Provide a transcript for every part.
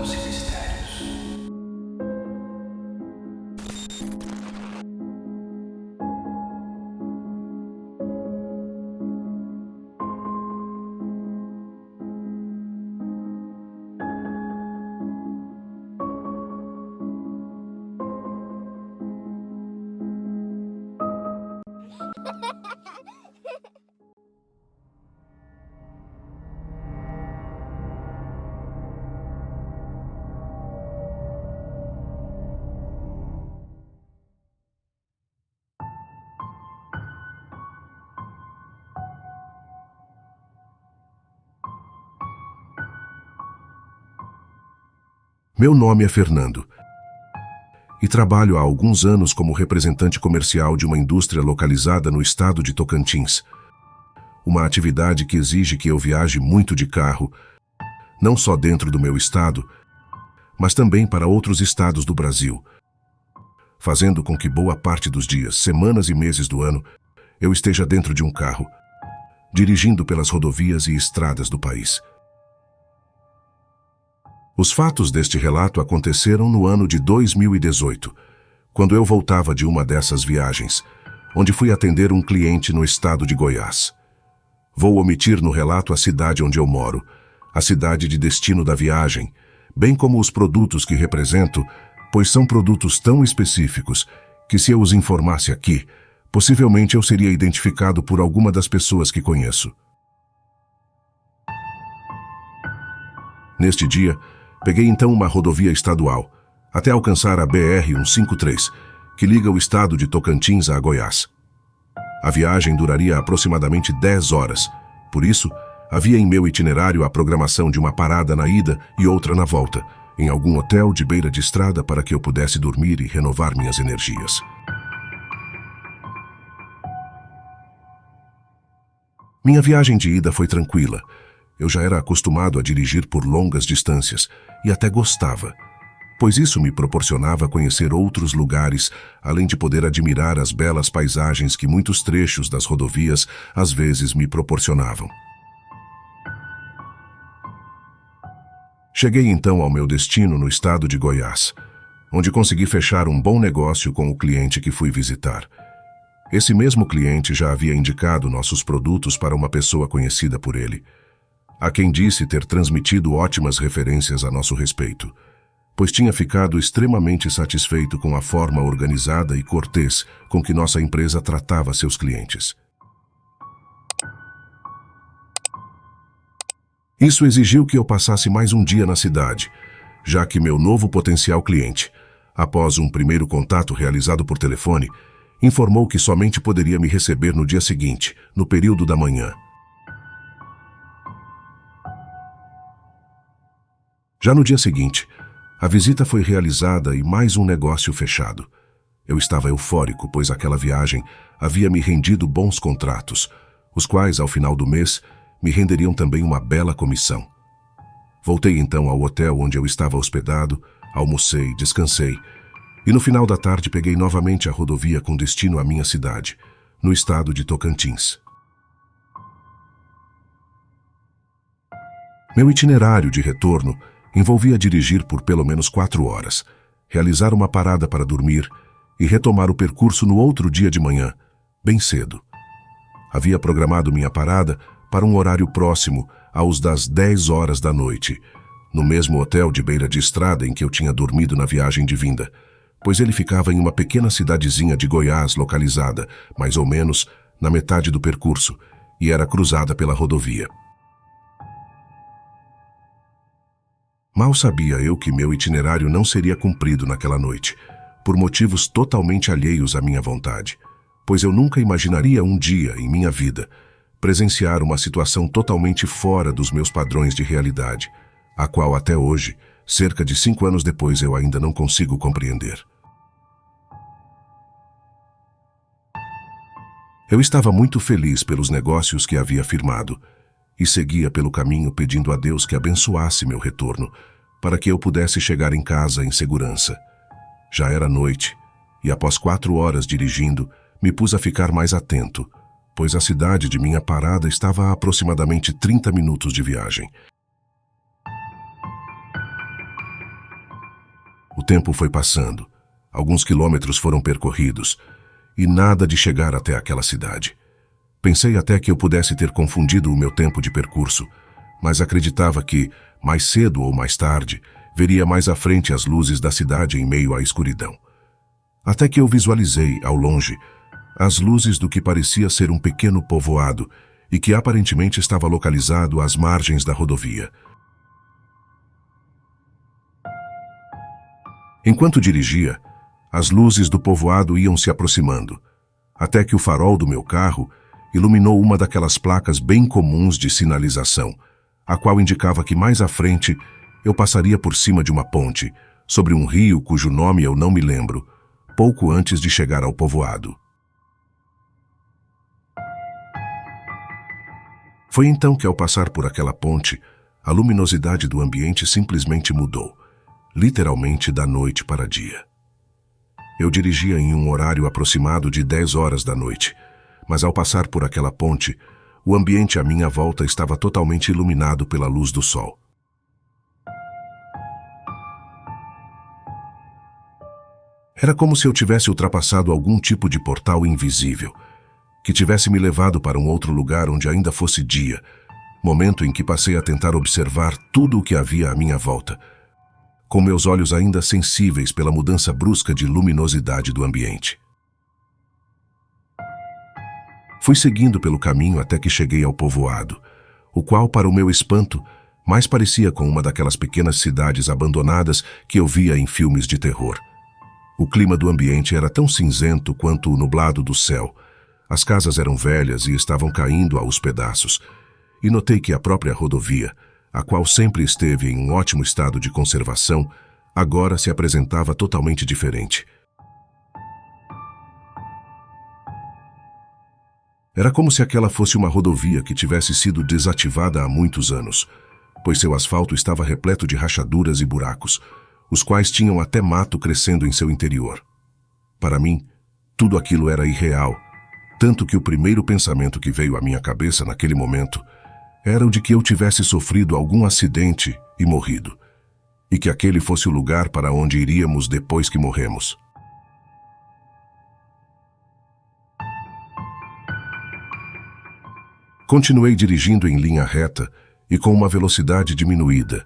fatos e mistérios. Meu nome é Fernando e trabalho há alguns anos como representante comercial de uma indústria localizada no estado de Tocantins. Uma atividade que exige que eu viaje muito de carro, não só dentro do meu estado, mas também para outros estados do Brasil, fazendo com que boa parte dos dias, semanas e meses do ano, eu esteja dentro de um carro, dirigindo pelas rodovias e estradas do país. Os fatos deste relato aconteceram no ano de 2018, quando eu voltava de uma dessas viagens, onde fui atender um cliente no estado de Goiás. Vou omitir no relato a cidade onde eu moro, a cidade de destino da viagem, bem como os produtos que represento, pois são produtos tão específicos que, se eu os informasse aqui, possivelmente eu seria identificado por alguma das pessoas que conheço. Neste dia, peguei então uma rodovia estadual, até alcançar a BR-153, que liga o estado de Tocantins a Goiás. A viagem duraria aproximadamente 10 horas, por isso, havia em meu itinerário a programação de uma parada na ida e outra na volta, em algum hotel de beira de estrada para que eu pudesse dormir e renovar minhas energias. Minha viagem de ida foi tranquila. Eu já era acostumado a dirigir por longas distâncias e até gostava, pois isso me proporcionava conhecer outros lugares, além de poder admirar as belas paisagens que muitos trechos das rodovias às vezes me proporcionavam. Cheguei então ao meu destino no estado de Goiás, onde consegui fechar um bom negócio com o cliente que fui visitar. Esse mesmo cliente já havia indicado nossos produtos para uma pessoa conhecida por ele, a quem disse ter transmitido ótimas referências a nosso respeito, pois tinha ficado extremamente satisfeito com a forma organizada e cortês com que nossa empresa tratava seus clientes. Isso exigiu que eu passasse mais um dia na cidade, já que meu novo potencial cliente, após um primeiro contato realizado por telefone, informou que somente poderia me receber no dia seguinte, no período da manhã. Já no dia seguinte, a visita foi realizada e mais um negócio fechado. Eu estava eufórico, pois aquela viagem havia me rendido bons contratos, os quais, ao final do mês, me renderiam também uma bela comissão. Voltei então ao hotel onde eu estava hospedado, almocei, descansei, e no final da tarde peguei novamente a rodovia com destino à minha cidade, no estado de Tocantins. Meu itinerário de retorno envolvia dirigir por pelo menos 4 horas, realizar uma parada para dormir e retomar o percurso no outro dia de manhã, bem cedo. Havia programado minha parada para um horário próximo aos das 10 horas da noite, no mesmo hotel de beira de estrada em que eu tinha dormido na viagem de vinda, pois ele ficava em uma pequena cidadezinha de Goiás localizada, mais ou menos, na metade do percurso, e era cruzada pela rodovia. Mal sabia eu que meu itinerário não seria cumprido naquela noite, por motivos totalmente alheios à minha vontade, pois eu nunca imaginaria um dia, em minha vida, presenciar uma situação totalmente fora dos meus padrões de realidade, a qual até hoje, cerca de 5 anos depois, eu ainda não consigo compreender. Eu estava muito feliz pelos negócios que havia firmado, e seguia pelo caminho pedindo a Deus que abençoasse meu retorno, para que eu pudesse chegar em casa em segurança. Já era noite, e após 4 horas dirigindo, me pus a ficar mais atento, pois a cidade de minha parada estava a aproximadamente 30 minutos de viagem. O tempo foi passando. Alguns quilômetros foram percorridos e nada de chegar até aquela cidade. Pensei até que eu pudesse ter confundido o meu tempo de percurso, mas acreditava que, mais cedo ou mais tarde, veria mais à frente as luzes da cidade em meio à escuridão. Até que eu visualizei, ao longe, as luzes do que parecia ser um pequeno povoado e que aparentemente estava localizado às margens da rodovia. Enquanto dirigia, as luzes do povoado iam se aproximando, até que o farol do meu carro iluminou uma daquelas placas bem comuns de sinalização, a qual indicava que mais à frente eu passaria por cima de uma ponte, sobre um rio cujo nome eu não me lembro, pouco antes de chegar ao povoado. Foi então que, ao passar por aquela ponte, a luminosidade do ambiente simplesmente mudou, literalmente da noite para dia. Eu dirigia em um horário aproximado de 10 horas da noite, mas ao passar por aquela ponte, o ambiente à minha volta estava totalmente iluminado pela luz do sol. Era como se eu tivesse ultrapassado algum tipo de portal invisível, que tivesse me levado para um outro lugar onde ainda fosse dia, momento em que passei a tentar observar tudo o que havia à minha volta, com meus olhos ainda sensíveis pela mudança brusca de luminosidade do ambiente. Fui seguindo pelo caminho até que cheguei ao povoado, o qual, para o meu espanto, mais parecia com uma daquelas pequenas cidades abandonadas que eu via em filmes de terror. O clima do ambiente era tão cinzento quanto o nublado do céu. As casas eram velhas e estavam caindo aos pedaços, e notei que a própria rodovia, a qual sempre esteve em um ótimo estado de conservação, agora se apresentava totalmente diferente. Era como se aquela fosse uma rodovia que tivesse sido desativada há muitos anos, pois seu asfalto estava repleto de rachaduras e buracos, os quais tinham até mato crescendo em seu interior. Para mim, tudo aquilo era irreal, tanto que o primeiro pensamento que veio à minha cabeça naquele momento era o de que eu tivesse sofrido algum acidente e morrido, e que aquele fosse o lugar para onde iríamos depois que morremos. Continuei dirigindo em linha reta e com uma velocidade diminuída,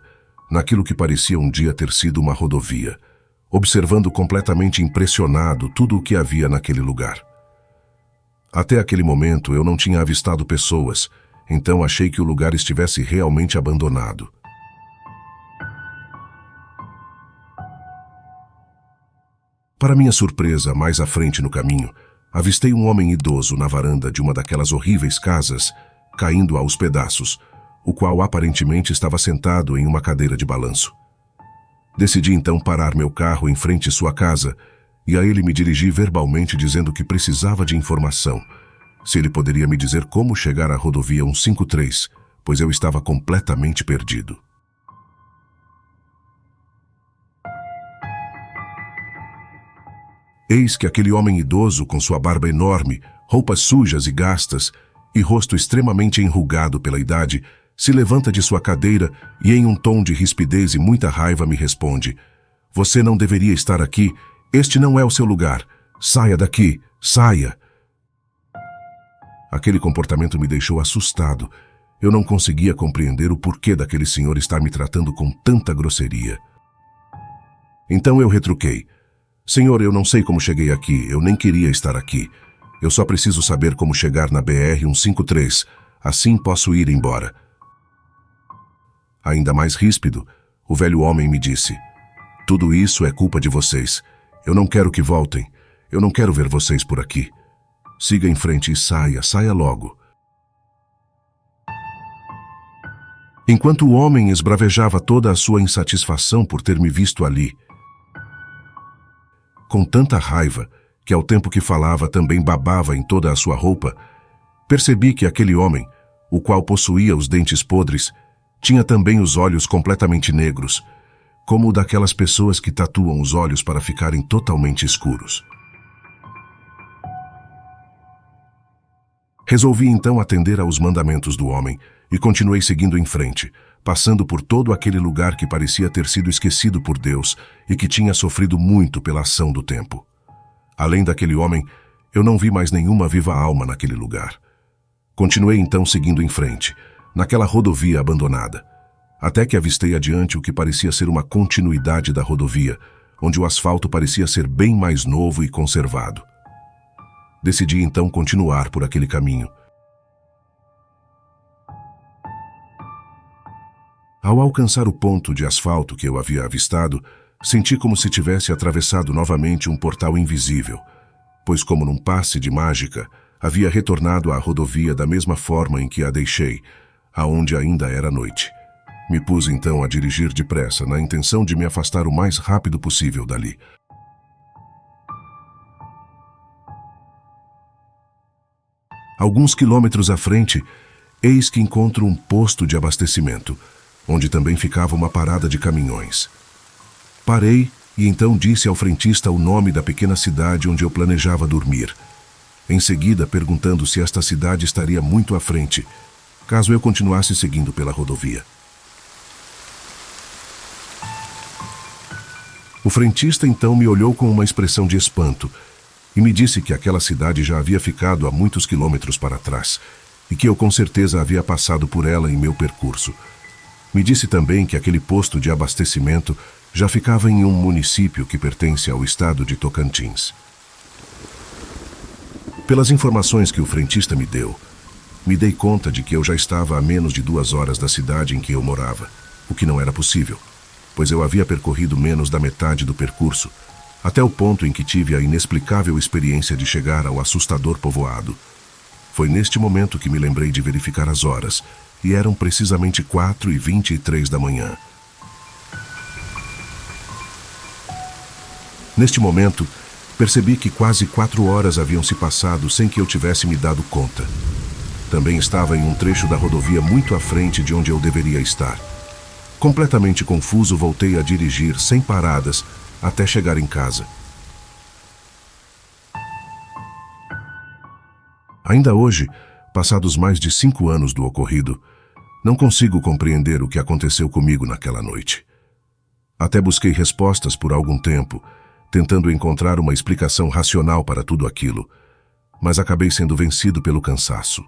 naquilo que parecia um dia ter sido uma rodovia, observando completamente impressionado tudo o que havia naquele lugar. Até aquele momento eu não tinha avistado pessoas, então achei que o lugar estivesse realmente abandonado. Para minha surpresa, mais à frente no caminho, avistei um homem idoso na varanda de uma daquelas horríveis casas, caindo aos pedaços, o qual aparentemente estava sentado em uma cadeira de balanço. Decidi então parar meu carro em frente à sua casa e a ele me dirigi verbalmente dizendo que precisava de informação, se ele poderia me dizer como chegar à rodovia 153, pois eu estava completamente perdido. Eis que aquele homem idoso, com sua barba enorme, roupas sujas e gastas, e rosto extremamente enrugado pela idade, se levanta de sua cadeira e, em um tom de rispidez e muita raiva, me responde: "Você não deveria estar aqui, este não é o seu lugar. Saia daqui, saia!" Aquele comportamento me deixou assustado. Eu não conseguia compreender o porquê daquele senhor estar me tratando com tanta grosseria. Então eu retruquei: "Senhor, eu não sei como cheguei aqui, eu nem queria estar aqui. Eu só preciso saber como chegar na BR-153, assim posso ir embora." Ainda mais ríspido, o velho homem me disse: "Tudo isso é culpa de vocês. Eu não quero que voltem. Eu não quero ver vocês por aqui. Siga em frente e saia logo." Enquanto o homem esbravejava toda a sua insatisfação por ter me visto ali, com tanta raiva que ao tempo que falava também babava em toda a sua roupa, percebi que aquele homem, o qual possuía os dentes podres, tinha também os olhos completamente negros, como o daquelas pessoas que tatuam os olhos para ficarem totalmente escuros. Resolvi então atender aos mandamentos do homem e continuei seguindo em frente, passando por todo aquele lugar que parecia ter sido esquecido por Deus e que tinha sofrido muito pela ação do tempo. Além daquele homem, eu não vi mais nenhuma viva alma naquele lugar. Continuei então seguindo em frente, naquela rodovia abandonada, até que avistei adiante o que parecia ser uma continuidade da rodovia, onde o asfalto parecia ser bem mais novo e conservado. Decidi então continuar por aquele caminho. Ao alcançar o ponto de asfalto que eu havia avistado, senti como se tivesse atravessado novamente um portal invisível, pois como num passe de mágica, havia retornado à rodovia da mesma forma em que a deixei, aonde ainda era noite. Me pus então a dirigir depressa, na intenção de me afastar o mais rápido possível dali. Alguns quilômetros à frente, eis que encontro um posto de abastecimento, onde também ficava uma parada de caminhões. Parei e então disse ao frentista o nome da pequena cidade onde eu planejava dormir. Em seguida, perguntando se esta cidade estaria muito à frente, caso eu continuasse seguindo pela rodovia. O frentista então me olhou com uma expressão de espanto e me disse que aquela cidade já havia ficado a muitos quilômetros para trás e que eu com certeza havia passado por ela em meu percurso. Me disse também que aquele posto de abastecimento já ficava em um município que pertence ao estado de Tocantins. Pelas informações que o frentista me deu, me dei conta de que eu já estava a menos de 2 horas da cidade em que eu morava, o que não era possível, pois eu havia percorrido menos da metade do percurso, até o ponto em que tive a inexplicável experiência de chegar ao assustador povoado. Foi neste momento que me lembrei de verificar as horas, e eram precisamente 4h23 da manhã. Neste momento, percebi que quase 4 horas haviam se passado sem que eu tivesse me dado conta. Também estava em um trecho da rodovia muito à frente de onde eu deveria estar. Completamente confuso, voltei a dirigir sem paradas até chegar em casa. Ainda hoje, passados mais de 5 anos do ocorrido, não consigo compreender o que aconteceu comigo naquela noite. Até busquei respostas por algum tempo, tentando encontrar uma explicação racional para tudo aquilo, mas acabei sendo vencido pelo cansaço.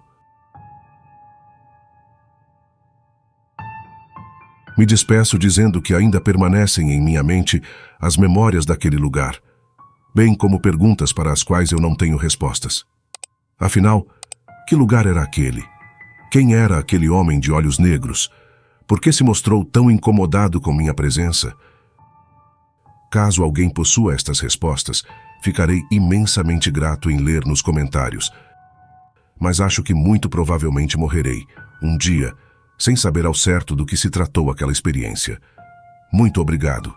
Me despeço dizendo que ainda permanecem em minha mente as memórias daquele lugar, bem como perguntas para as quais eu não tenho respostas. Afinal, que lugar era aquele? Quem era aquele homem de olhos negros? Por que se mostrou tão incomodado com minha presença? Caso alguém possua estas respostas, ficarei imensamente grato em ler nos comentários. Mas acho que muito provavelmente morrerei, um dia, sem saber ao certo do que se tratou aquela experiência. Muito obrigado.